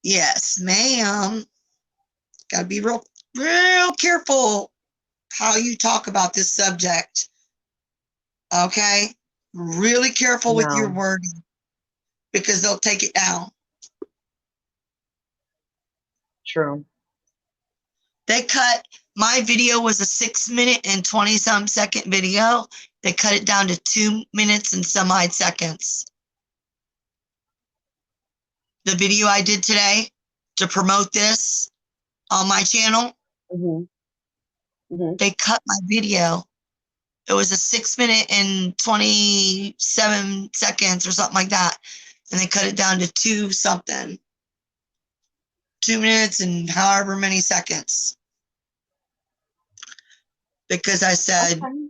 Yes, ma'am. Gotta be real careful how you talk about this subject. Okay? Really careful with your No, wording because they'll take it down. true. They cut my video was a 6 minute and 20 some second video. They cut it down to 2 minutes and some odd seconds. The video I did today to promote this on my channel, Hmm. Hmm. they cut my video. It was a 6 minute and 27 seconds or something like that. And they cut it down to two something, 2 minutes and however many seconds because I said Okay.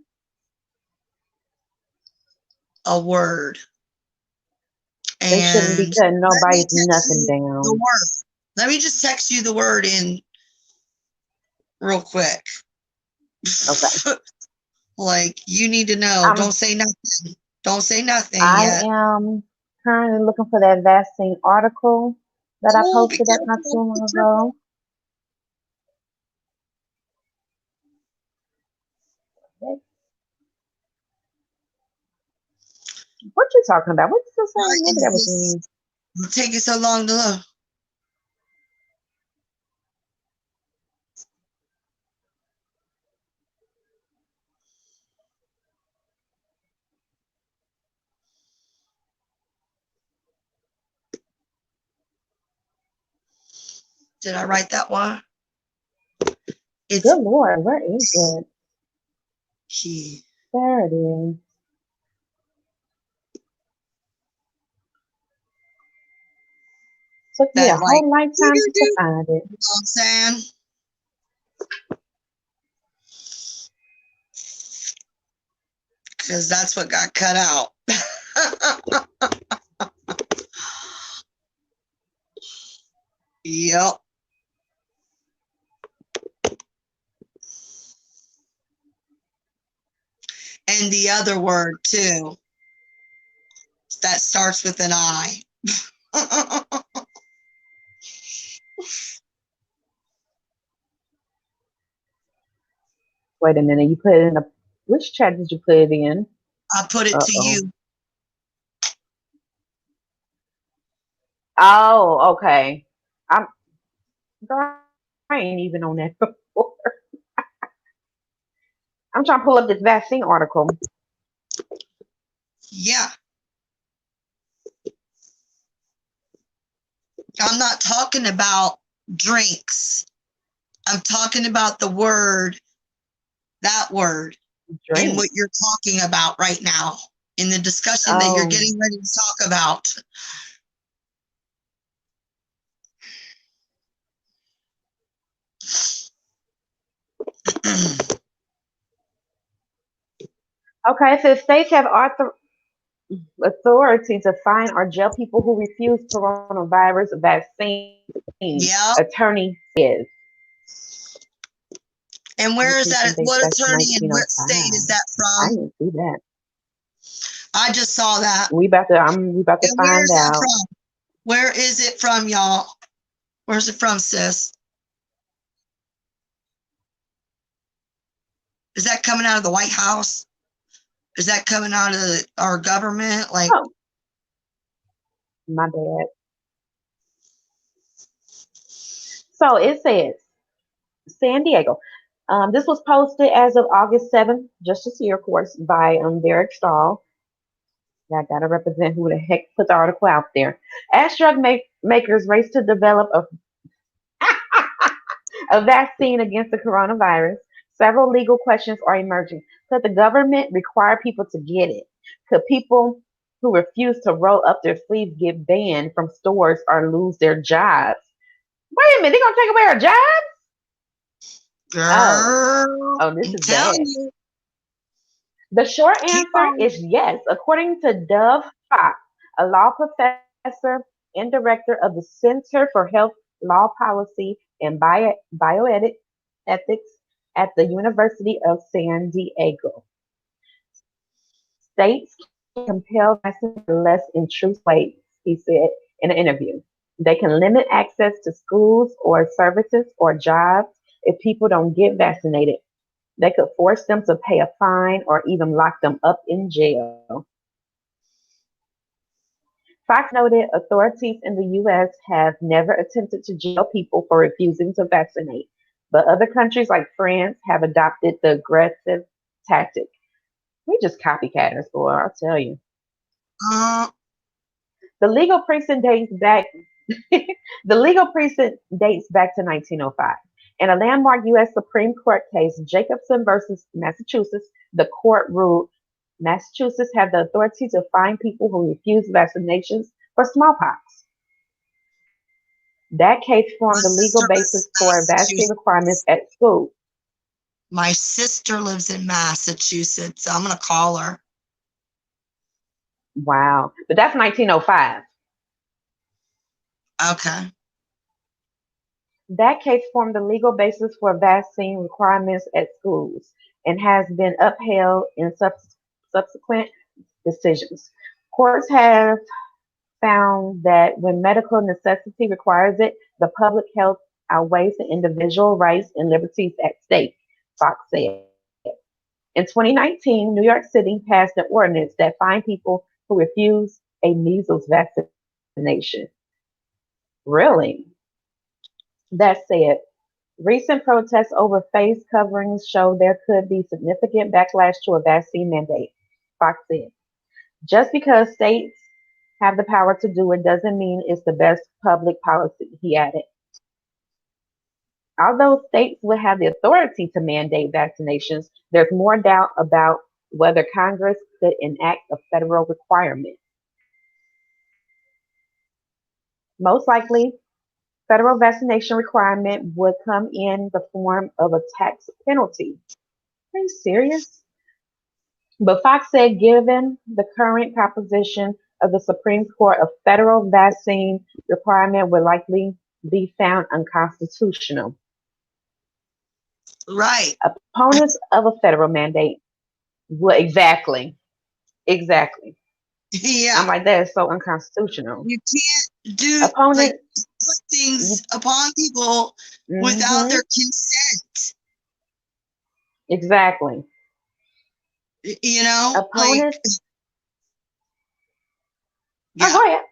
a word. They shouldn't be And cutting let me nobody's text nothing you the down. word. Let me just text you the word in real quick. Okay. Like, you need to know. I'm Don't say nothing. Don't say nothing I yet. am currently looking for that vaccine article that I Oh, be posted up not too careful. Be long careful. ago. What you talking about? What's the Why saying? Maybe is that was this me. taking so long to load? Did I write that one? It's Good Lord, where is it? key. There it is. Took me a That like, whole lifetime you to know find it. what I'm saying? Because that's what got cut out. Yep. And the other word too that starts with an I. I Wait a minute, you put it in a which chat did you put it in? put it to Uh-oh. you. Oh, okay. I'm girl, I ain't even on that before. I'm trying to pull up this vaccine article. Yeah. I'm not talking about drinks. I'm talking about the word, that word, in Drink. what you're talking about right now, in the discussion that you're Oh, getting ready to talk about. okay. So states have authority to fine or jail people who refuse coronavirus vaccine. Yeah. Attorney says And where is that? education-based What attorney and what state is 1905. that I from? didn't see that. I just saw that. We about to And where find is that out. from? Where is it from, y'all? Where's it from, sis? Is that coming out of the White House? Is that coming out of our government? Like, Oh, my bad. So it says San Diego. This was posted as of August 7th, just this year, of course, by Derek Stahl. I gotta represent who the heck put the article out there. As makers race to develop a vaccine against the coronavirus, several legal questions are emerging. Could the government require people to get it? Could people who refuse to roll up their sleeves get banned from stores or lose their jobs? Wait a minute, they're gonna take away our jobs? Oh, girl, oh, this I'm is telling bad. you, The short keep answer on. is yes, according to Dove Fox, a law professor and director of the Center for Health Law Policy and Bioethics at the University of San Diego. States can compel vaccines in less intrusive ways, he said in an interview. They can limit access to schools or services or jobs if people don't get vaccinated. They could force them to pay a fine or even lock them up in jail. Fox noted authorities in the U.S. have never attempted to jail people for refusing to vaccinate, but other countries like France have adopted the aggressive tactic. We just copycatters, boy, I'll tell you. Uh, The legal precedent dates back. The legal precedent dates back to 1905. In a landmark U.S. Supreme Court case, Jacobson versus Massachusetts, the court ruled Massachusetts had the authority to fine people who refuse vaccinations for smallpox. That case my formed the legal sister lives basis in for vaccine requirements Massachusetts. at schools. My sister lives in Massachusetts. I'm gonna call her. Wow. But that's 1905. Okay. That case formed the legal basis for vaccine requirements at schools and has been upheld in subsequent decisions. Courts have found that when medical necessity requires it, the public health outweighs the individual rights and liberties at stake, Fox said. In 2019, New York City passed an ordinance that fined people who refuse a measles vaccination. Really? That said, recent protests over face coverings show there could be significant backlash to a vaccine mandate, Fox said. Just because states have the power to do it doesn't mean it's the best public policy, he added. Although states would have the authority to mandate vaccinations, there's more doubt about whether Congress could enact a federal requirement. Most likely, federal vaccination requirement would come in the form of a tax penalty. Are you serious? But Fox said given the current composition of the Supreme Court, a federal vaccine requirement would likely be found unconstitutional. Right. Opponents of a federal mandate would exactly. Yeah. I'm like, that is so unconstitutional. You can't do like Opponent, put things upon people without hmm their consent. exactly. You know, like Opponents, oh, yeah, go ahead.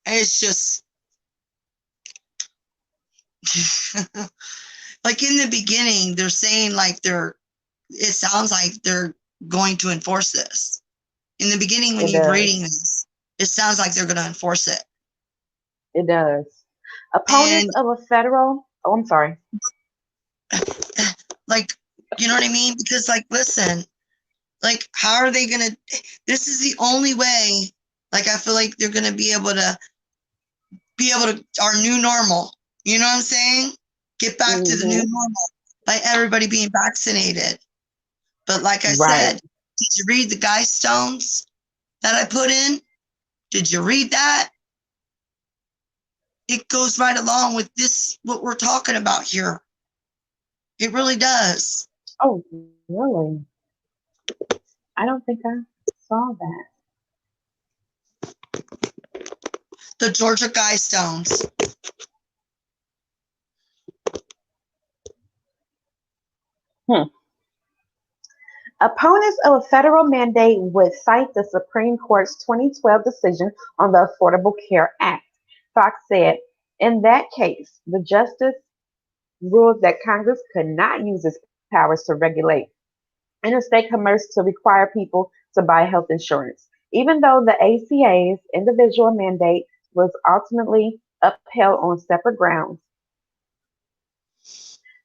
it's just like in the beginning, they're saying like it sounds like they're going to enforce this. In the beginning, when It you're does. reading this, it sounds like they're going to enforce it. It does. Opponents And of a federal, oh, I'm sorry. like, you know what I mean? Because like, listen, like, how are they going to, this is the only way, like, I feel like they're going to our new normal. You know what I'm saying? Get back to the new hmm normal by everybody being vaccinated. But like I Right. said, did you read the guy stones that I put in? Did you read that? It goes right along with this, what we're talking about here. It really does. Oh, really? I don't think I saw that. The Georgia guy stones. Hmm. Opponents of a federal mandate would cite the Supreme Court's 2012 decision on the Affordable Care Act. Fox said, in that case, the justice ruled that Congress could not use its powers to regulate interstate commerce to require people to buy health insurance, even though the ACA's individual mandate was ultimately upheld on separate grounds.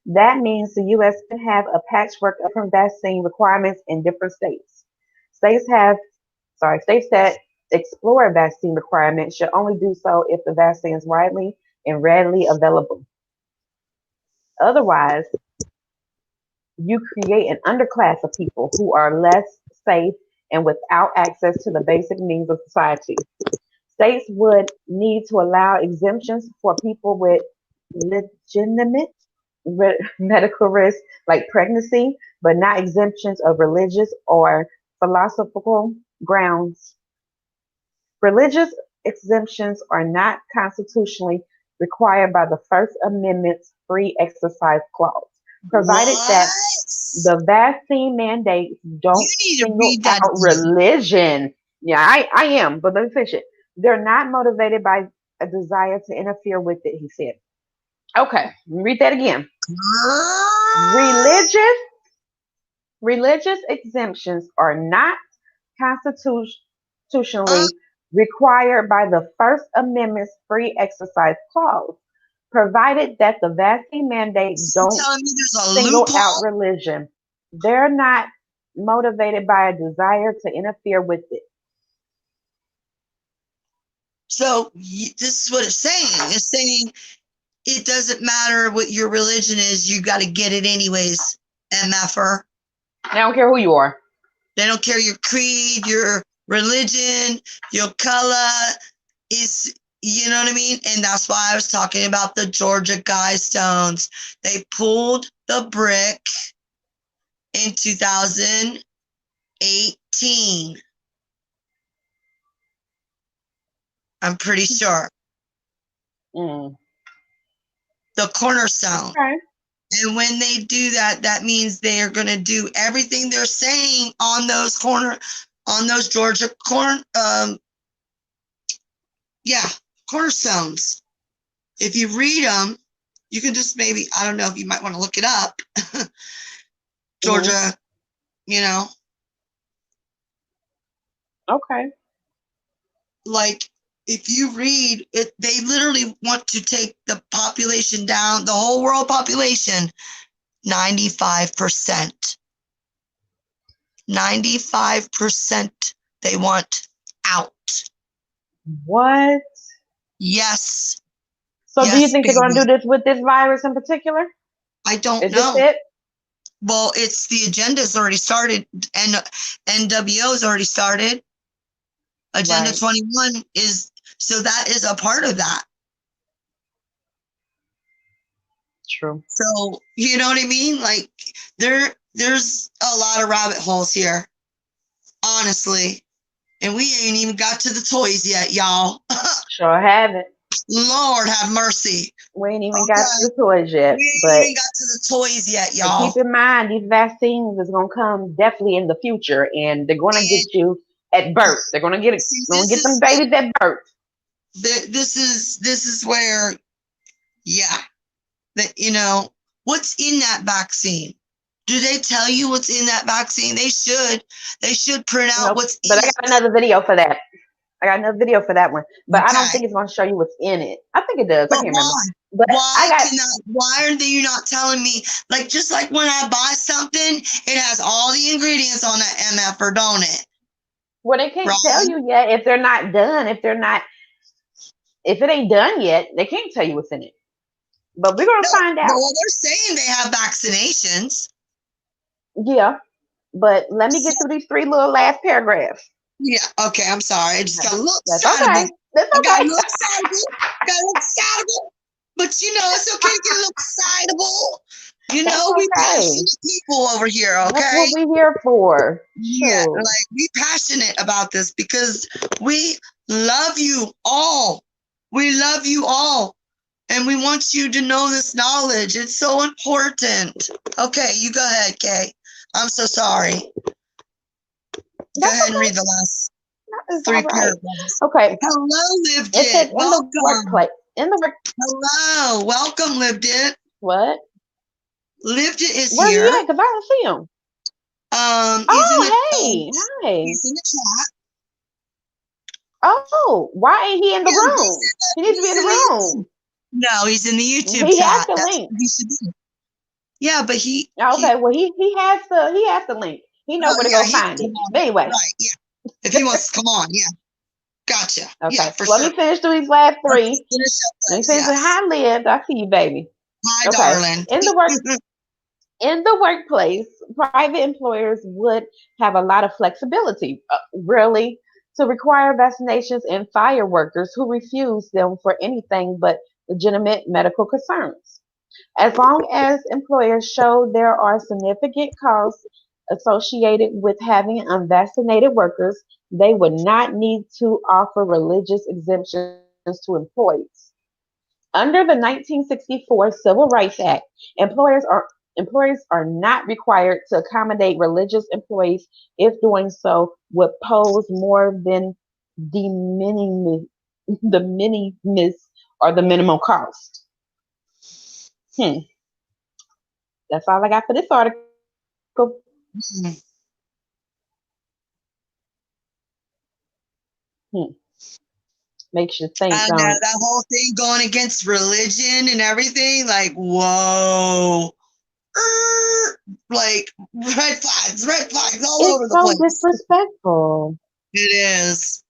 That means the U.S. can have a patchwork of different vaccine requirements in different states. States have, states that explore vaccine requirements should only do so if the vaccine is widely and readily available. Otherwise, you create an underclass of people who are less safe and without access to the basic needs of society. States would need to allow exemptions for people with legitimate medical risks like pregnancy, but not exemptions of religious or philosophical grounds. Religious exemptions are not constitutionally required by the First Amendment's free exercise clause, provided that What? the vaccine mandates You don't need to single read that out again. religion. Yeah, I am, but let me finish it. They're not motivated by a desire to interfere with it, he said. Okay, read that again. Girl. Religious religious exemptions are not I'm constitutionally required by the First Amendment's free exercise clause, provided that the vaccine mandate don't telling me there's a single out loophole. religion. They're not motivated by a desire to interfere with it. So this is what it's saying. It's saying it doesn't matter what your religion is. You got to get it anyways, MFR. I don't care who you are. They don't care your creed, your religion, your color. Is you know what I mean? And that's why I was talking about the Georgia Guidestones. They pulled the brick in 2018. I'm pretty sure. Mm. The cornerstone. Okay. And when they do that, that means they are going to do everything they're saying on those Georgia cornerstones. If you read them, you can just maybe, I don't know if you might want to look it up. Georgia, Mhm. you know, Okay. like if you read it, they literally want to take the population down, the whole world population, 95%. 95% they want out. What? Yes. So do you Yes, think they're going to baby. do this with this virus in particular? I don't Is this know. it? Well, it's the agenda's already started, and NWO's already started. Agenda Right. 21 is, so that is a part of that. True. So, you know what I mean? Like there's a lot of rabbit holes here, honestly. And we ain't even got to the toys yet, y'all. Sure haven't. Lord have mercy. We ain't even got to Okay. the toys yet. We ain't But even got to the toys yet, keep y'all. in mind, these vaccines is going to come definitely in the future, and they're going to And get you at birth. They're going to get it. see, Going to get them babies at birth. this is where, yeah, that what's in that vaccine. Do they tell you what's in that vaccine? They should print out Nope. what's But in I got it. another video for that. I got another video for that one. But I don't Okay. think it's going to show you what's in it. I think it does. I But can't remember. why? But Why are you not telling me? Like, just like when I buy something, it has all the ingredients on the MF, or don't it? well, they can't tell Right? you yet if they're not done. If it ain't done yet, they can't tell you what's in it. But we're going No, to find but out. well, they're saying they have vaccinations. Yeah. But let me So, get through these three little last paragraphs. yeah, okay, I'm sorry. I just got a little That's excitable. okay. That's I got a okay. little excitable. Got a little excitable. But it's okay to get a little excitable. That's We okay. passionate people over here, That's okay? what we're here for. Yeah, Sure. like be passionate about this because we love you all. We love you all. And we want you to know this knowledge. It's so important. Okay, you go ahead, Kay. I'm so sorry. Go That's ahead and okay. read the last It's all 3 right. paragraphs. Okay. Hello, Lived It says It. in the Welcome. workplace. In the work. Hello. Welcome, Lived It. What? Lived It is Where he here. at? Because I don't see him. He's in Oh, hey. Hi. the chat. Oh, why ain't he in the Yeah, room? He needs to be he's in the in the room. YouTube. No, he's in the YouTube He has chat. the That's link. what he should be. Yeah, but he Okay, well he has the link. He know oh where to yeah, go he can find it. come on. But anyway, Right, yeah. If he wants to come on, yeah. Gotcha. Yeah, okay. for Let sure. me finish through these last three. Finish up Let me those, finish with yes. Hi Lived. I see you, baby. Hi, Okay. darling. In the workplace, private employers would have a lot of flexibility, really, to require vaccinations and fire workers who refuse them for anything but legitimate medical concerns. As long as employers show there are significant costs associated with having unvaccinated workers, They would not need to offer religious exemptions to employees. Under the 1964 Civil Rights Act, employers are not required to accommodate religious employees if doing so would pose more than the minimis or the minimum cost. Hmm. That's all I got for this article. Mhm. Hmm. Makes you think, I know don't it? that whole thing going against religion and everything. Like, whoa. Like red flags all over It's the so place. disrespectful. It is.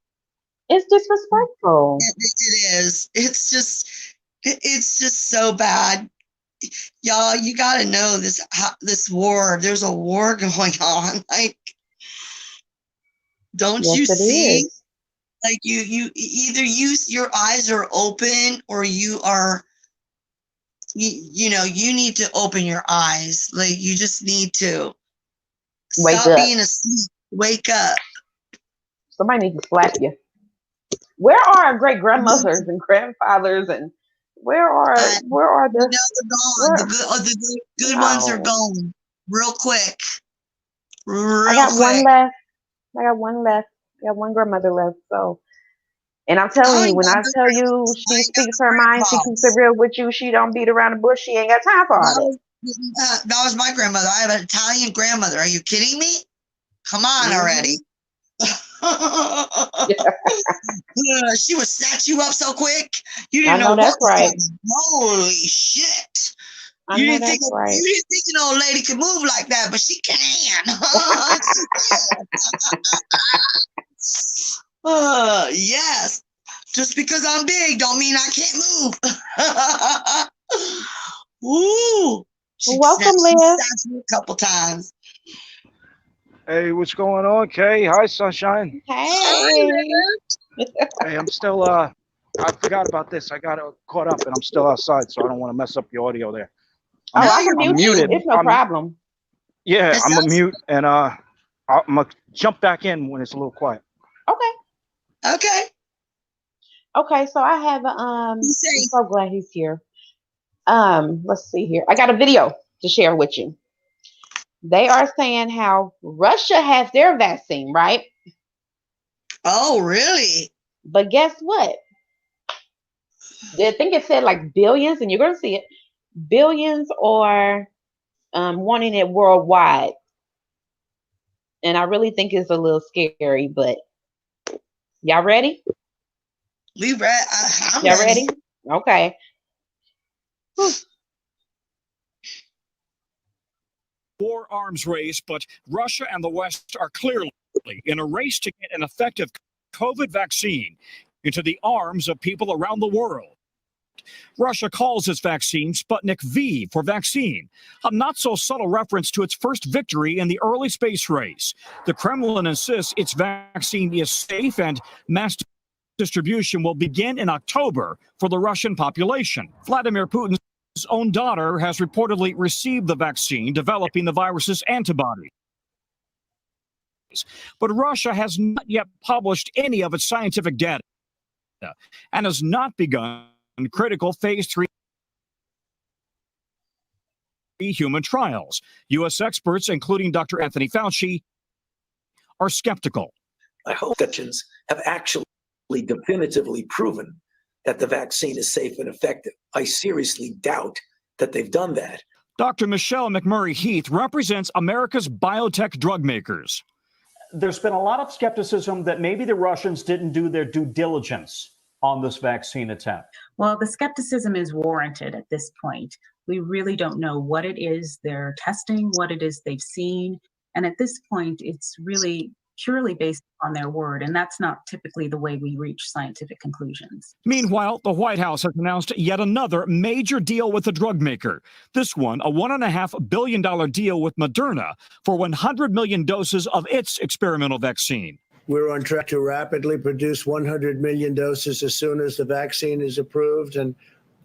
It's disrespectful. It is. It's just so bad. Y'all, you got to know this war. There's a war going on. Like, don't Yes, you it see? is. Like you either your eyes are open or you need to open your eyes. Like you just need to Wake stop up. being asleep. Wake up. Somebody needs to slap you. Where are our great grandmothers and grandfathers and where are I, the they're gone. where The good ones are no. gone real quick. I Real got one quick. left. I got one left. I got one grandmother left. So and I'm telling I you, ain't when got I no tell you I she ain't got speaks no her mind, she keeps it grandpas. real with you, she don't beat around the bush, she ain't got time for all that. That was my grandmother. I have an Italian grandmother. Are you kidding me? Come on already. She would snatch you up so quick. You I didn't know know what that's was right. coming. Holy shit. I You know didn't think that's right. an old lady could move like that, but she can. Yes. Just because I'm big don't mean I can't move. Woo. She Welcome, Liz. snatched me a couple times. Hey, what's going on, Kay? Hi, Sunshine. Hey. Hey, I'm still, I forgot about this. I got caught up and I'm still outside, so I don't want to mess up the audio there. Oh, No, I can you're mute you. muted. It's no problem. Yeah, It I'm a sounds mute and I'm going to jump back in when it's a little quiet. Okay. okay. Okay, so I have I'm so glad he's here. Let's see here. I got a video to share with you. They are saying how Russia has their vaccine, right? Oh, really? But guess what? I think it said like billions, and you're going to see it. Billions are wanting it worldwide. And I really think it's a little scary, but y'all ready? We read. I'm Y'all ready. ready? Okay. Whew. War arms race, but Russia and the West are clearly in a race to get an effective COVID vaccine into the arms of people around the world. Russia calls its vaccine Sputnik V for vaccine, a not so subtle reference to its first victory in the early space race. The Kremlin insists its vaccine is safe and mass distribution will begin in October for the Russian population. Vladimir Putin's own daughter has reportedly received the vaccine, developing the virus's antibodies. But Russia has not yet published any of its scientific data and has not begun critical phase 3 human trials. U.S. experts, including Dr. Anthony Fauci, are skeptical. I hope Dutchans have actually definitively proven that the vaccine is safe and effective. I seriously doubt that they've done that. Dr. Michelle McMurray Heath represents America's biotech drug makers. There's been a lot of skepticism that maybe the Russians didn't do their due diligence on this vaccine attempt. Well, the skepticism is warranted at this point. We really don't know what it is they're testing, what it is they've seen. And at this point, it's really purely based on their word. And that's not typically the way we reach scientific conclusions. Meanwhile, the White House has announced yet another major deal with the drug maker. This one, a $1.5 billion deal with Moderna for 100 million doses of its experimental vaccine. We're on track to rapidly produce 100 million doses as soon as the vaccine is approved. And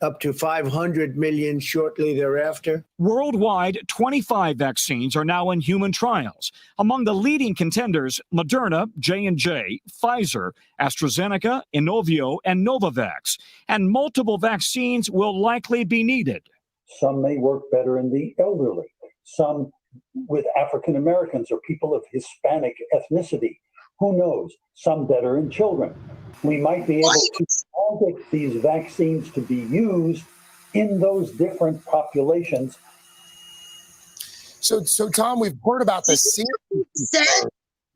up to 500 million shortly thereafter. Worldwide, 25 vaccines are now in human trials. Among the leading contenders, Moderna, J&J, Pfizer, AstraZeneca, Inovio, and Novavax. And multiple vaccines will likely be needed. Some may work better in the elderly, some with African Americans or people of Hispanic ethnicity. Who knows? Some better in children. We might be able to target these vaccines to be used in those different populations. So Tom, we've heard about the safety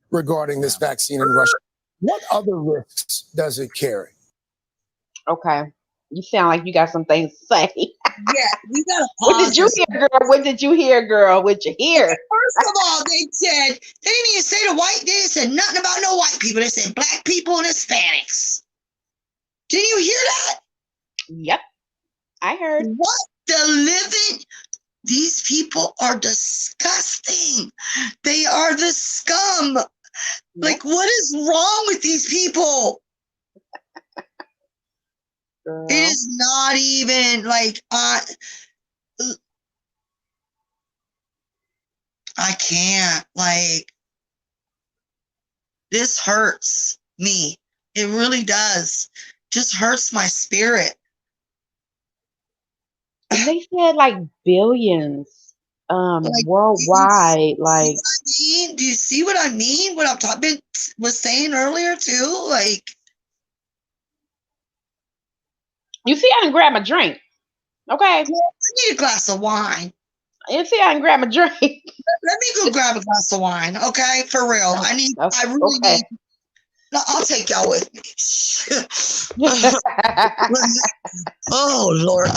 regarding this vaccine in Russia. What other risks does it carry? Okay. You sound like you got some things to say. Yeah, we gotta What pause did you this. hear, girl? What did you hear, girl? What you hear? First of all, they didn't even say they didn't say nothing about no white people. They said black people and Hispanics. Did you hear that? Yep, I heard. What the living? These people are disgusting. They are the scum. Like, what is wrong with these people? Girl. It is not even like I can't, like, this hurts me. It really does. Just hurts my spirit. And they said like billions Like, worldwide. Like, do you see what I mean? What I'm was saying earlier too? Like, you see, I didn't grab my drink. Okay. I need a glass of wine. You see, I didn't grab my drink. Let me go grab a glass of wine, okay? For real. I really Okay. need. No, I'll take y'all with me. Oh Lord,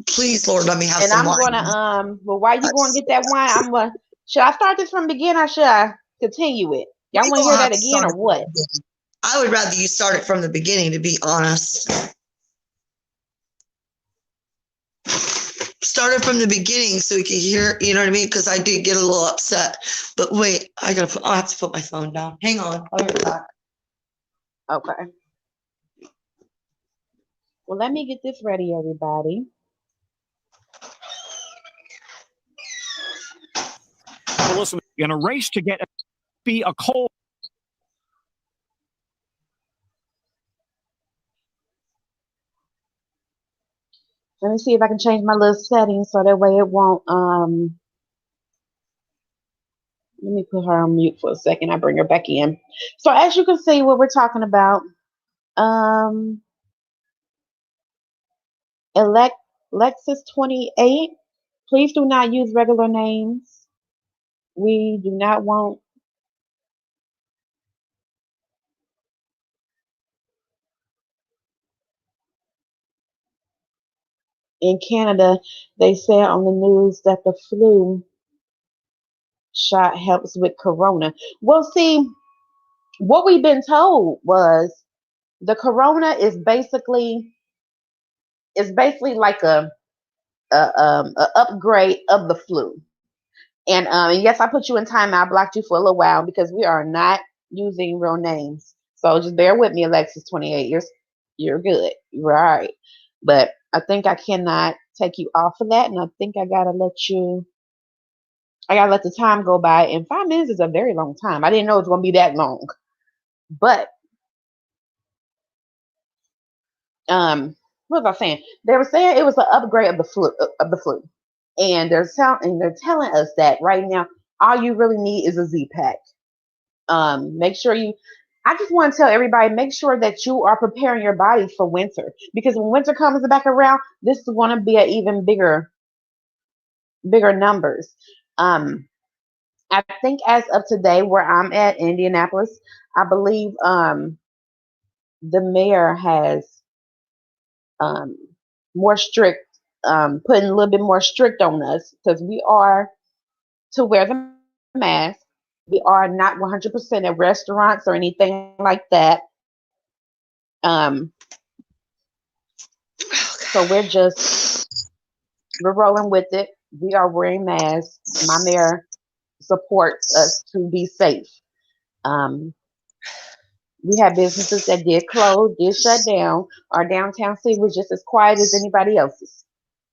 please, Lord, let me have And some I'm wine. gonna well, while you going to get that wine, should I start this from the beginning or should I continue it? Y'all We want to gonna hear have that to again start or it from what? the beginning. I would rather you start it from the beginning, to be honest. Start it from the beginning so we can hear, you know what I mean? Because I did get a little upset. But wait, I'll have to put my phone down. Hang on, I'll be right back. Okay. Well, let me get this ready, everybody. Well, listen, in a race to be a coal. Let me see if I can change my little settings so that way it won't let me put her on mute for a second. I bring her back in. So as you can see, what we're talking about, Lexus 28. Please do not use regular names. We do not want in Canada. They said on the news that the flu shot helps with corona. Well, see, what we've been told was the corona is basically like a upgrade of the flu. And yes, I put you in timeout. I blocked you for a little while because we are not using real names. So just bear with me, Alexis 28. You're good. You're all right. But I think I cannot take you off of that, and I think I gotta let the time go by. And 5 minutes is a very long time. I didn't know it was gonna be that long. But what was I saying? They were saying it was an upgrade of the flu. And they're telling us that right now, all you really need is a Z-Pack. Make sure I just want to tell everybody, make sure that you are preparing your body for winter, because when winter comes back around, this is going to be an even bigger numbers. I think as of today, where I'm at, Indianapolis, I believe the mayor has more strict, putting a little bit more strict on us, because we are to wear the mask. We are not 100% at restaurants or anything like that. So we're rolling with it. We are wearing masks. My mayor supports us to be safe. We had businesses that did close, did shut down. Our downtown city was just as quiet as anybody else's.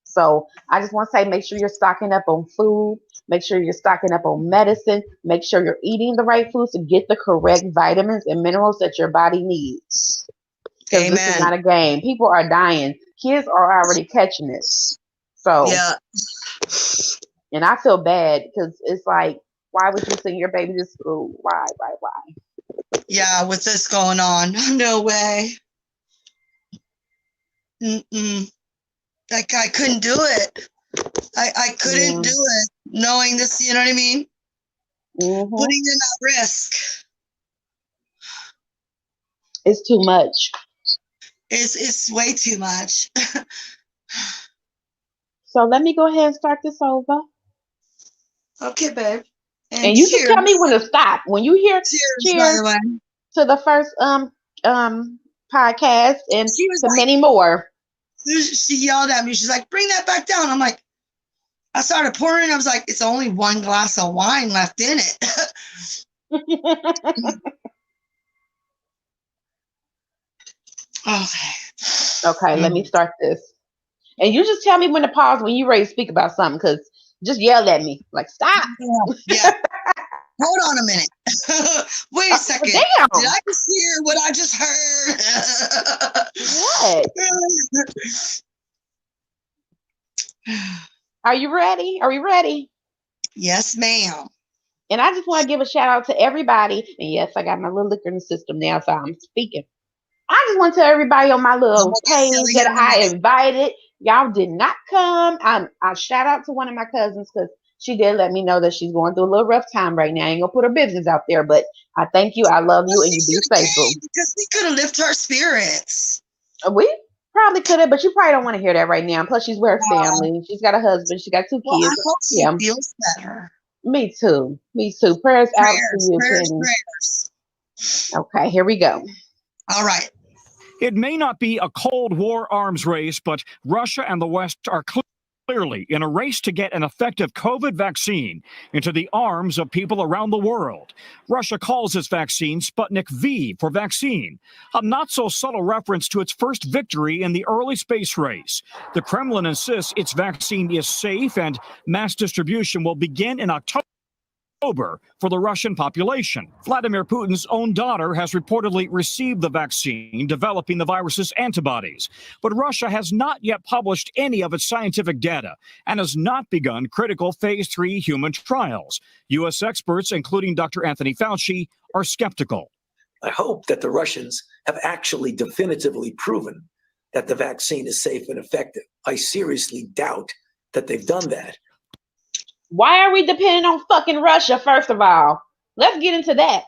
So I just want to say, make sure you're stocking up on food. Make sure you're stocking up on medicine. Make sure you're eating the right foods to get the correct vitamins and minerals that your body needs. Because this is Amen. not a game. People are dying. Kids are already catching it. So, Yeah. and I feel bad because it's like, why would you send your baby to school? Why? Yeah, with this going on. No way. Mm-mm. Like, I couldn't do it. I couldn't do it knowing this, you know what I mean? Mm-hmm. Putting them at risk. It's too much. It's way too much. So let me go ahead and start this over. Okay, babe. And you just tell me when to stop. When you hear Cheers, by the way. to the first podcast and She was to like- many more. She yelled at me. She's like, bring that back down. I'm like, I started pouring. I was like, it's only one glass of wine left in it. Okay, let me start this. And you just tell me when to pause when you're ready to speak about something, because just yell at me. Like, stop. Yeah. Hold on a minute. Wait a second. Damn. Did I just hear what I just heard? What? Are you ready? Are we ready? Yes, ma'am. And I just want to give a shout out to everybody. And yes, I got my little liquor in the system now, so I'm speaking. I just want to tell everybody on my little page that I invited. Y'all did not come. I shout out to one of my cousins because she did let me know that she's going through a little rough time right now. I ain't gonna put her business out there, but I thank you. I love you, and you be safe. Because we could have lifted her spirits. We probably could have, but you probably don't want to hear that right now. Plus, she's with her family. She's got a husband. She got 2 kids. Well, I hope she feels better. Me too. Me too. Prayers out to you, prayers. Okay, here we go. All right. It may not be a Cold War arms race, but Russia and the West are clearly in a race to get an effective COVID vaccine into the arms of people around the world. Russia calls its vaccine Sputnik V for vaccine, a not-so-subtle reference to its first victory in the early space race. The Kremlin insists its vaccine is safe and mass distribution will begin in October for the Russian population. Vladimir Putin's own daughter has reportedly received the vaccine, developing the virus's antibodies. But Russia has not yet published any of its scientific data and has not begun critical phase 3 human trials. U.S. experts, including Dr. Anthony Fauci, are skeptical. I hope that the Russians have actually definitively proven that the vaccine is safe and effective. I seriously doubt that they've done that. Why are we depending on fucking Russia, first of all? Let's get into that.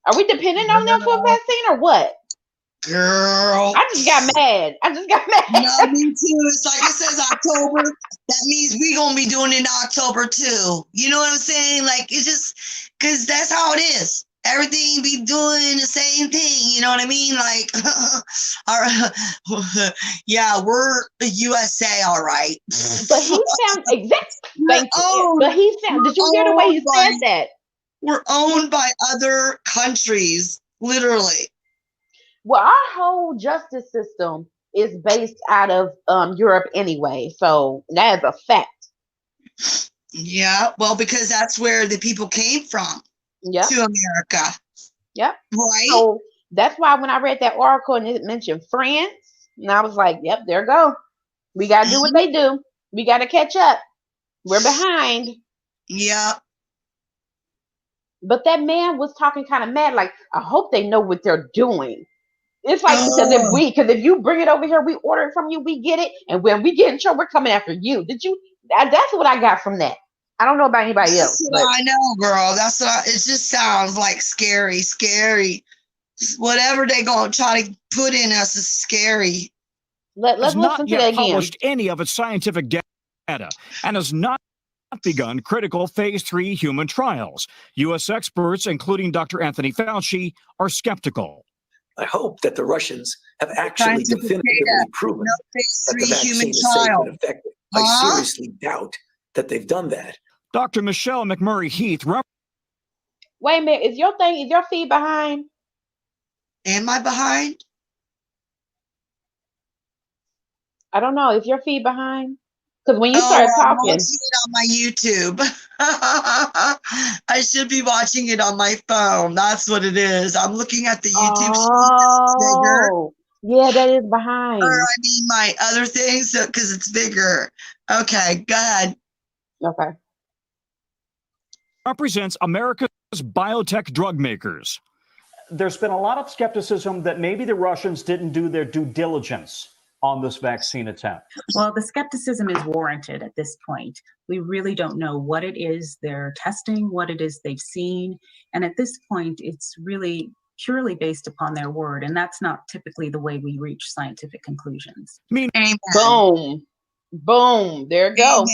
Are we depending on them for a vaccine or what? Girl. I just got mad. No, me too. It's like it says October. That means we going to be doing it in October too. You know what I'm saying? Like, it's just, because that's how it is. Everything be doing the same thing, you know what I mean? Like, yeah, we're the USA, all right. But he sounds exactly. But he sound. Did you hear the way he said that? We're owned by other countries, literally. Well, our whole justice system is based out of Europe anyway, so that is a fact. Yeah, well, because that's where the people came from. Yep. To America. Yep. Right. So that's why when I read that article and it mentioned France, and I was like, yep, there go. We got to do what they do. We got to catch up. We're behind. Yeah. But that man was talking kind of mad, like, I hope they know what they're doing. It's like, because if you bring it over here, we order it from you, we get it. And when we get in trouble, we're coming after you. That's what I got from that. I don't know about anybody else. That's what I know, girl. That's what it just sounds like scary. Whatever they gonna try to put in us is scary. Let's listen to that again. Published any of its scientific data and has not begun critical phase 3 human trials. U.S. experts, including Dr. Anthony Fauci, are skeptical. I hope that the Russians have actually definitively proven that the vaccine is safe and effective. I seriously doubt that they've done that. Dr. Michelle McMurray Heath. Wait a minute. Is your feed behind? Am I behind? I don't know. Is your feed behind? Because when you Oh, started I'm talking, watching it on my YouTube. I should be watching it on my phone. That's what it is. I'm looking at the YouTube bigger, oh, yeah, that is or behind. I mean my other things because it's bigger. Okay, go ahead. Okay. Represents America's biotech drug makers. There's been a lot of skepticism that maybe the Russians didn't do their due diligence on this vaccine attempt. Well, the skepticism is warranted at this point. We really don't know what it is they're testing, what it is they've seen. And at this point, it's really purely based upon their word. And that's not typically the way we reach scientific conclusions. Amen. Boom. Boom. There it goes.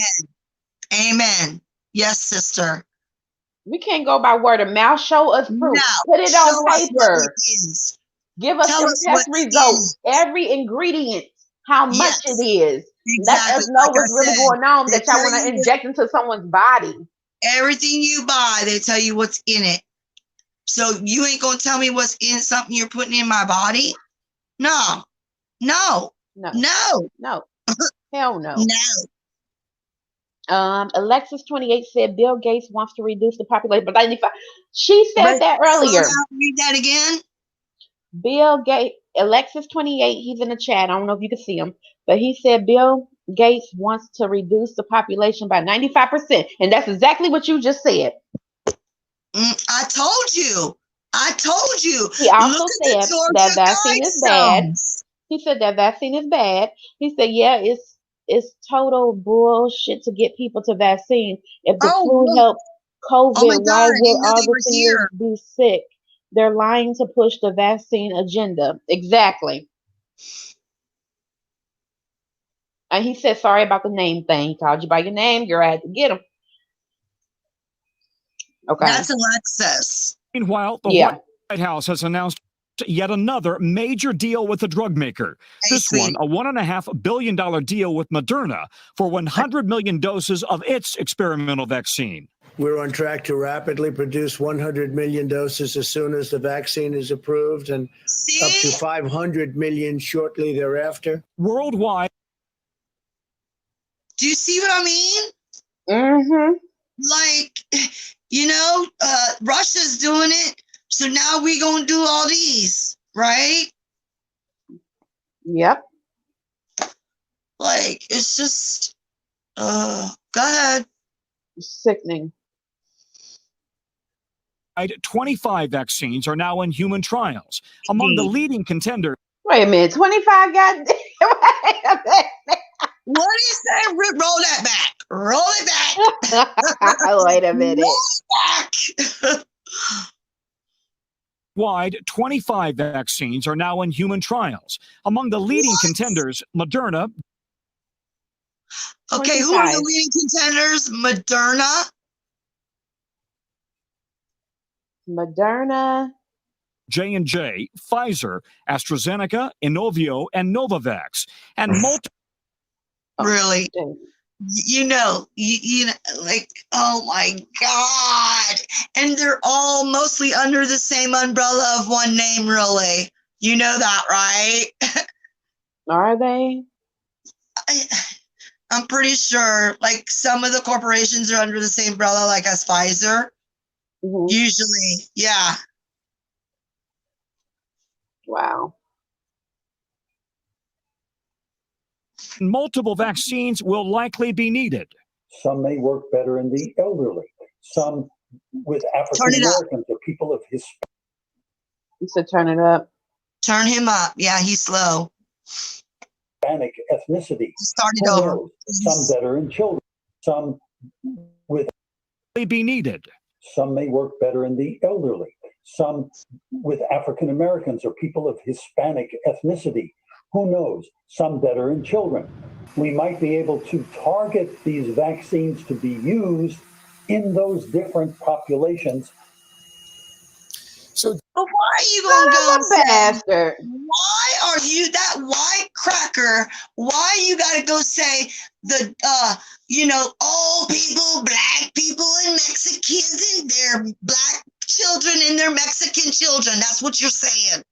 Amen. Amen. Yes, sister. We can't go by word of mouth. Show us proof. No, Put it show on us what paper. it is. Give us Tell some us test what it results. is. Every ingredient, how much Yes, it is. Let us exactly. know Like I what's really said, going on they that y'all tell want to you inject into someone's body. everything you buy, they tell you what's in it. So you ain't gonna tell me what's in something you're putting in my body? No, no, No, no, no. Hell no. no. Alexis 28 said Bill Gates wants to reduce the population by 95. She said Wait, that slow earlier. down, read that again. Bill Gates, Alexis 28, he's in the chat. I don't know if you can see him, but he said Bill Gates wants to reduce the population by 95%. And that's exactly what you just said. I told you. I told you. He also Look at said the that Georgia vaccine is bad. Guidestones. He said that vaccine is bad. He said, yeah, it's total bullshit to get people to vaccine. If the Oh, flu look. helped Oh my COVID, why God, I would didn't know all they the were seniors here. be sick? They're lying to push the vaccine agenda. Exactly. And he said, sorry about the name thing. He called you by your name. Girl, I had to get him. Okay. That's Alexis. Meanwhile, the Yeah. White House has announced yet another major deal with the drug maker. I This see. one, a $1.5 billion deal with Moderna for 100 million doses of its experimental vaccine. We're on track to rapidly produce 100 million doses as soon as the vaccine is approved and up to See? 500 million shortly thereafter. Worldwide, Do you see what I mean? Mm-hmm. Like, Russia's doing it. So now we gonna do all these, right? Yep. Like, it's just, go ahead. Sickening. 25 vaccines are now in human trials. Among the leading contenders, Wait a minute. 25 got. Wait a minute. What do you say? Roll that back. Roll it back. Wait a minute. Roll it back. wide 25 vaccines are now in human trials. Among the leading contenders, Moderna. Okay, who are 25. the leading contenders? Moderna. Moderna. J&J, Pfizer, AstraZeneca, Inovio, and Novavax, and multiple. Really? You know, like, oh my God. And they're all mostly under the same umbrella of one name, really. You know that, right? Are they? I'm pretty sure, like, some of the corporations are under the same umbrella, like as Pfizer. Mm-hmm. Usually, yeah. Wow. Multiple vaccines will likely be needed. Some may work better in the elderly. Some with African Americans or people of Hispanic. You said turn it up. Turn him up. Yeah, he's slow. Hispanic ethnicity. Started Who over. knows? Some better in children. Some with Be needed. Some may work better in the elderly. Some with African Americans or people of Hispanic ethnicity. Who knows? Some better in children. We might be able to target these vaccines to be used in those different populations. So, but why are you gonna go bastard? Why are you that white cracker? Why you gotta go say the all people, black people and Mexicans and their black children and their Mexican children? That's what you're saying.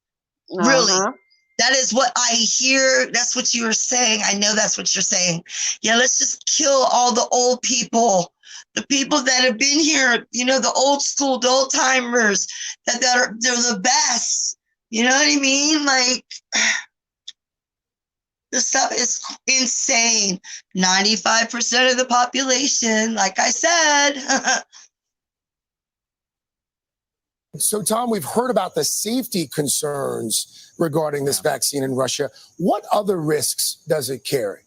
Really. Uh-huh. That is what I hear. That's what you were saying. I know that's what you're saying. Yeah, let's just kill all the old people, the people that have been here, the old school, the old timers, they're the best. You know what I mean? Like, this stuff is insane. 95% of the population, like I said. So, Tom, we've heard about the safety concerns regarding this vaccine in Russia. What other risks does it carry?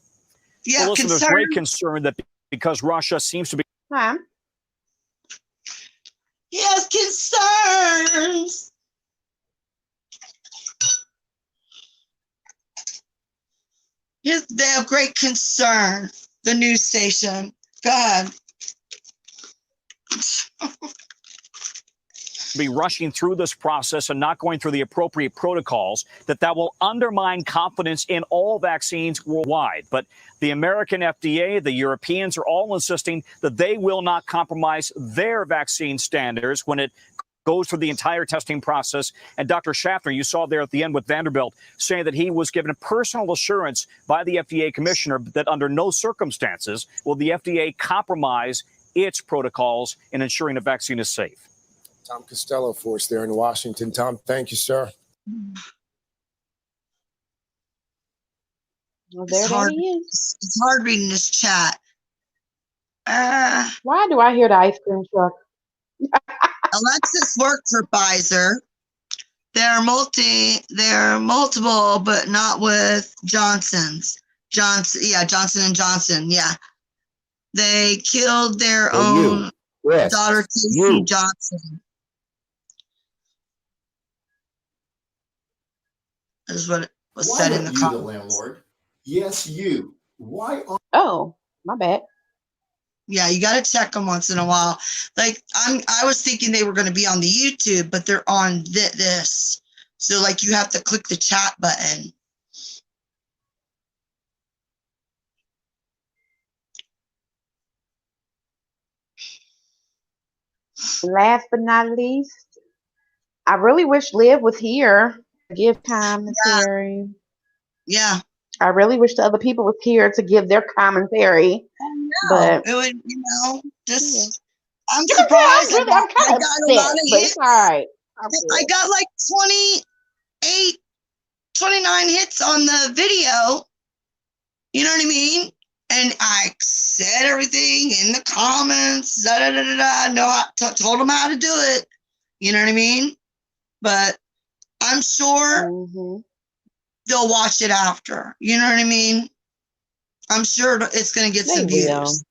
Yeah, well, listen, there's great concern that because Russia seems to be. Huh? Yes, concerns. Yes, they have great concern. The news station. God. Be rushing through this process and not going through the appropriate protocols, that will undermine confidence in all vaccines worldwide. But the American FDA, the Europeans are all insisting that they will not compromise their vaccine standards when it goes through the entire testing process. And Dr. Schaffner, you saw there at the end with Vanderbilt, saying that he was given a personal assurance by the FDA commissioner that under no circumstances will the FDA compromise its protocols in ensuring a vaccine is safe. Tom Costello for us there in Washington. Tom, thank you, sir. Well, there hard. he is. It's hard reading this chat. Why do I hear the ice cream truck? Alexis worked for Pfizer. They're multiple, but not with Johnson and Johnson. Yeah. They killed their own daughter, Casey Johnson. That is what was said in the comments. The landlord? Yes, you. Why are... Oh, my bad. Yeah, you got to check them once in a while. Like I was thinking they were going to be on the YouTube, but they're on this. So like you have to click the chat button. Last but not least, I really wish Liv was here to give commentary. Yeah. I really wish the other people was here to give their commentary. But it would, just I'm surprised. I'm kind of upset, but it's all right. I got like 29 hits on the video. You know what I mean? And I said everything in the comments. Told them how to do it. You know what I mean? But I'm sure they'll watch it after. You know what I mean? I'm sure it's going to get some views.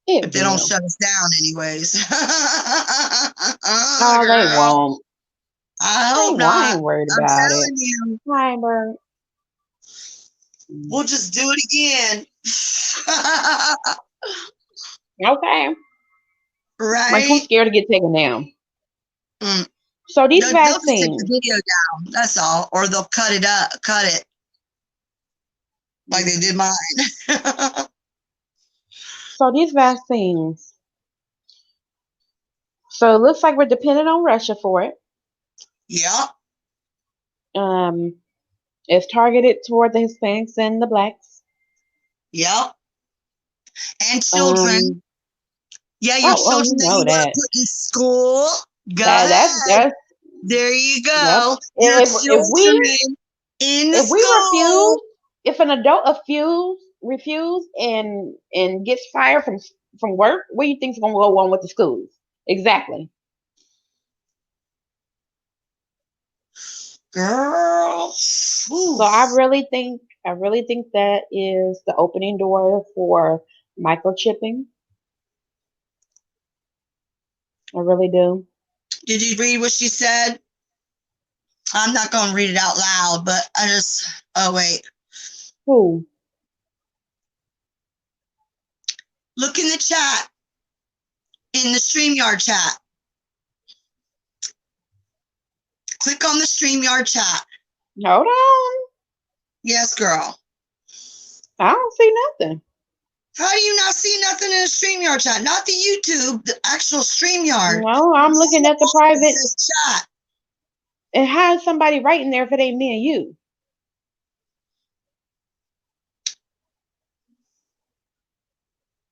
If they don't shut us down anyways. No, they won't. I hope not. I ain't worried about it. You. I ain't worried. We'll just do it again. Okay. Right. Like, who's scared to get taken down? So these vaccines. They'll take the video down. That's all. Or they'll cut it. Like they did mine. So these vaccines. So it looks like we're dependent on Russia for it. Yeah. It's targeted toward the Hispanics and the Blacks. Yep. And children. Yeah, your children that you want to put in school. That's there you go. Yep. If an adult refuse and gets fired from work, what do you think's gonna go on with the schools? Exactly. Girl. So I really think that is the opening door for microchipping. I really do. Did you read what she said? I'm not going to read it out loud, but oh wait. Who? Look in the chat. In the StreamYard chat. Click on the StreamYard chat. Hold on. Yes, girl. I don't see nothing. How do you not see nothing in the StreamYard chat? Not the YouTube, the actual StreamYard. No, I'm looking at the private chat. And how is somebody writing there if it ain't me and you?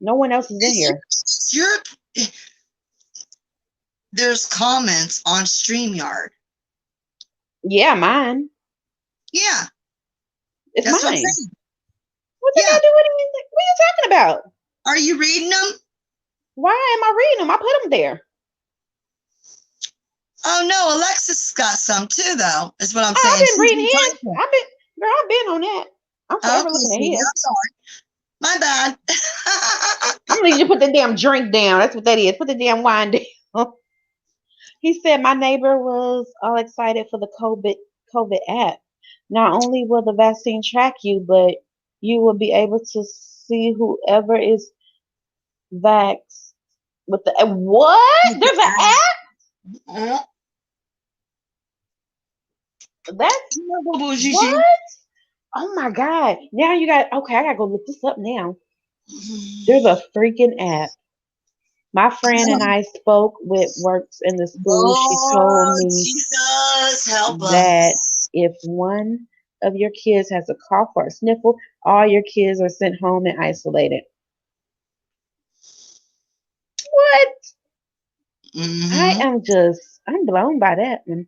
No one else is in here. There's comments on StreamYard. Yeah, mine. Yeah. It's That's mine. what I'm saying. What did I do with anything? What are you talking about? Are you reading them? Why am I reading them? I put them there. Oh no, Alexis got some too, though. Is what I'm Oh, saying. I've been reading She's his. typing. I've been on that. I'm forever Okay, looking at sweetie, his. I'm sorry. My bad. I'm gonna need you to put the damn drink down. That's what that is. Put the damn wine down. He said my neighbor was all excited for the COVID app. Not only will the vaccine track you, but you will be able to see whoever is vaxxed with the what? There's an app? That's what? Oh my God. Now you got okay, I gotta go look this up now. There's a freaking app. My friend and I spoke with works in the school. She told me that if one of your kids has a cough or a sniffle, all your kids are sent home and isolated. What? I'm blown by that one.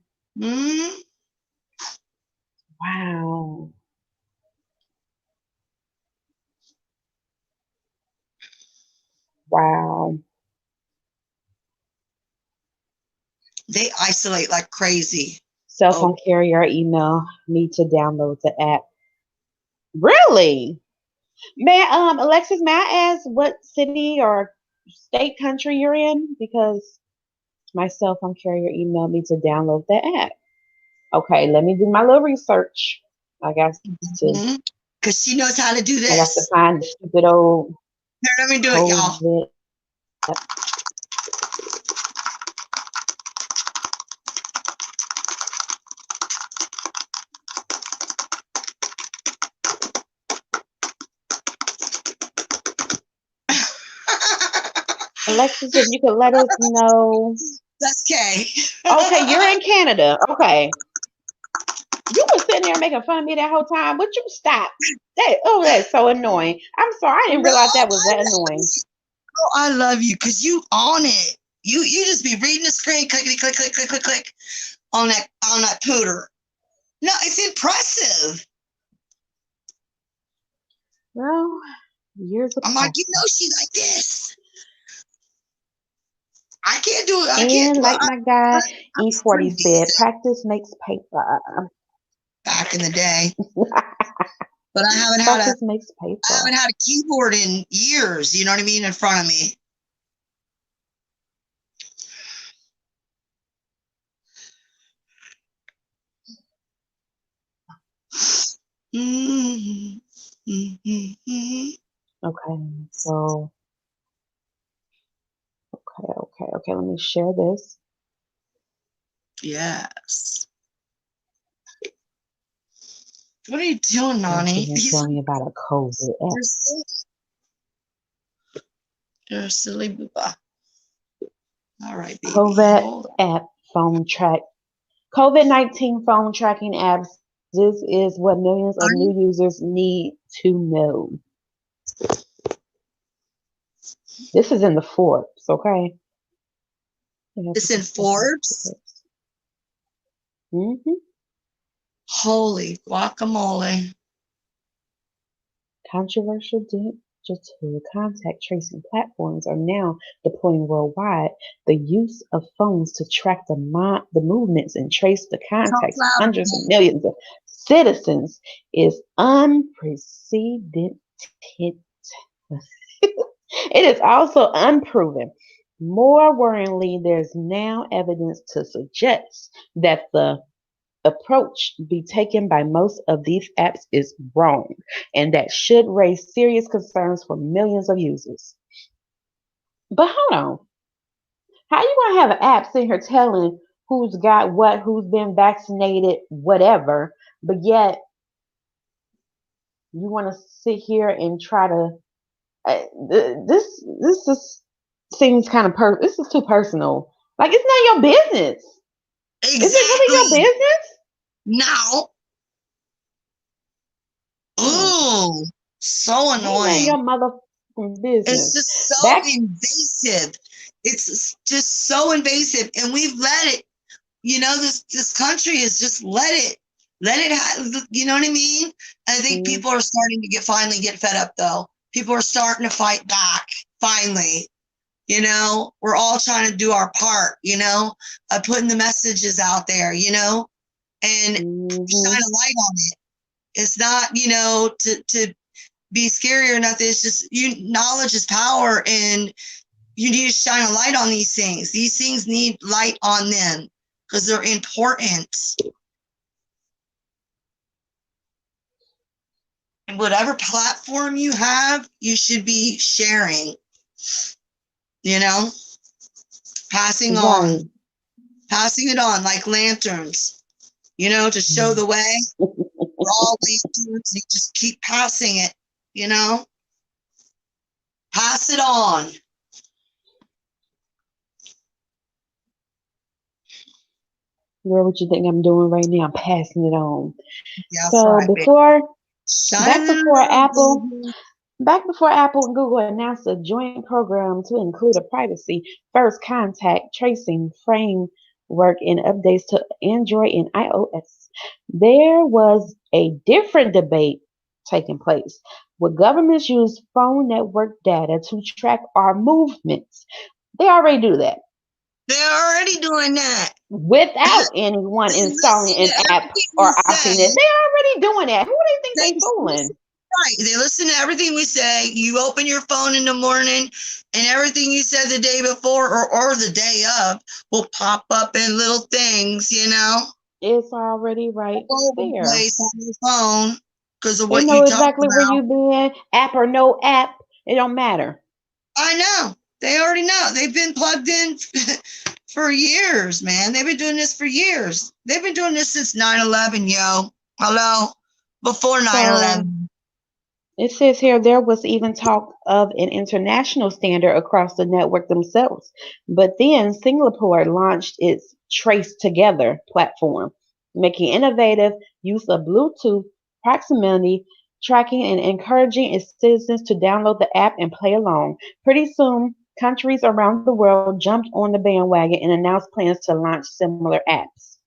Wow. Wow. They isolate like crazy. Cell phone carrier email me to download the app. Really? Alexis, may I ask what city or state, country you're in? Because my cell phone carrier emailed me to download the app. Okay, let me do my little research. I got to. Because she knows how to do this. I got to find the stupid old. Here, let me do it, y'all. Alexis, if you could let us know. That's Kay. Okay, you're in Canada. Okay. You were sitting there making fun of me that whole time. Would you stop? That's so annoying. I'm sorry. I didn't realize that was that annoying. Oh, I love you because you on it. You just be reading the screen, clickety click, click, click, click, click on that pooter. No, it's impressive. Well, years of I'm like, she's like this. I can't do it. And like my guy E40 said, practice makes paper. Back in the day. But I haven't had I haven't had a keyboard in years, you know what I mean, in front of me. Okay, so okay, let me share this. Yes. What are you doing, Nani? Tell me about a COVID app. You're a silly booba. All right, baby. COVID app phone track. COVID-19 phone tracking apps. This is what millions of new users need to know. This is in the Forbes, okay? It's in Forbes? Mm-hmm. Holy guacamole. Controversial digital contact tracing platforms are now deploying worldwide. The use of phones to track the movements and trace the contacts of hundreds of millions of citizens is unprecedented. It is also unproven. More worryingly, there's now evidence to suggest that the approach be taken by most of these apps is wrong, and that should raise serious concerns for millions of users. But hold on. How you gonna have an app sitting here telling who's got what, who's been vaccinated, whatever, but yet you want to sit here and try to this just seems kind of this is too personal. Like, it's not your business. Exactly. Is it really your business? Now. Ooh, so Ain't none of annoying. your motherfucking It's business. just so Back invasive. It's just so invasive, and we've let it. You know, this country is just let it. You know what I mean? I think people are starting to finally get fed up, though. People are starting to fight back. Finally, you know, we're all trying to do our part. You know, putting the messages out there. You know, and shine a light on it. It's not, you know, to be scary or nothing. It's just knowledge is power, and you need to shine a light on these things. These things need light on them because they're important. And whatever platform you have, you should be sharing, you know, passing it on like lanterns, you know, to show the way. We're all lanterns. You just keep passing it, you know, pass it on. Girl, what you think I'm doing right now? I'm passing it on. Yeah, So right, back before Apple and Google announced a joint program to include a privacy first contact tracing framework and updates to Android and iOS, there was a different debate taking place. Will governments use phone network data to track our movements? They already do that. They're already doing that. Without anyone installing an app or opting it. They're already doing that. Who do they think they fooling? Right. They listen to everything we say. You open your phone in the morning and everything you said the day before or the day of will pop up in little things, you know? It's already right there. Place on your phone because of what they you know talk exactly about. where you been, app or no app. It don't matter. I know. They already know. They've been plugged in for years, man. They've been doing this for years. They've been doing this since 9/11, yo. Hello? Before 9/11. It says here there was even talk of an international standard across the network themselves. But then Singapore launched its Trace Together platform, making innovative use of Bluetooth proximity tracking and encouraging its citizens to download the app and play along. Pretty soon, countries around the world jumped on the bandwagon and announced plans to launch similar apps.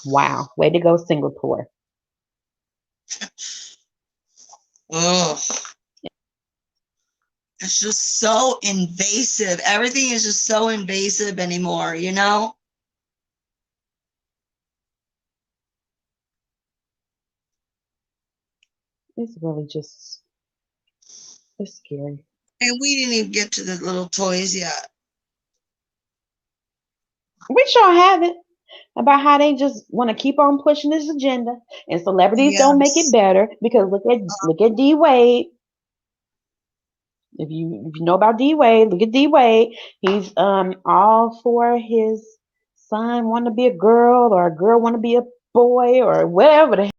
Wow, way to go, Singapore. Ugh. It's just so invasive. Everything is just so invasive anymore, you know? It's really just, it's scary. And we didn't even get to the little toys yet. We sure haven't. About how they just want to keep on pushing this agenda, and celebrities don't make it better because look at D Wade. If you know about D Wade, look at D Wade. He's all for his son want to be a girl or a girl want to be a boy or whatever the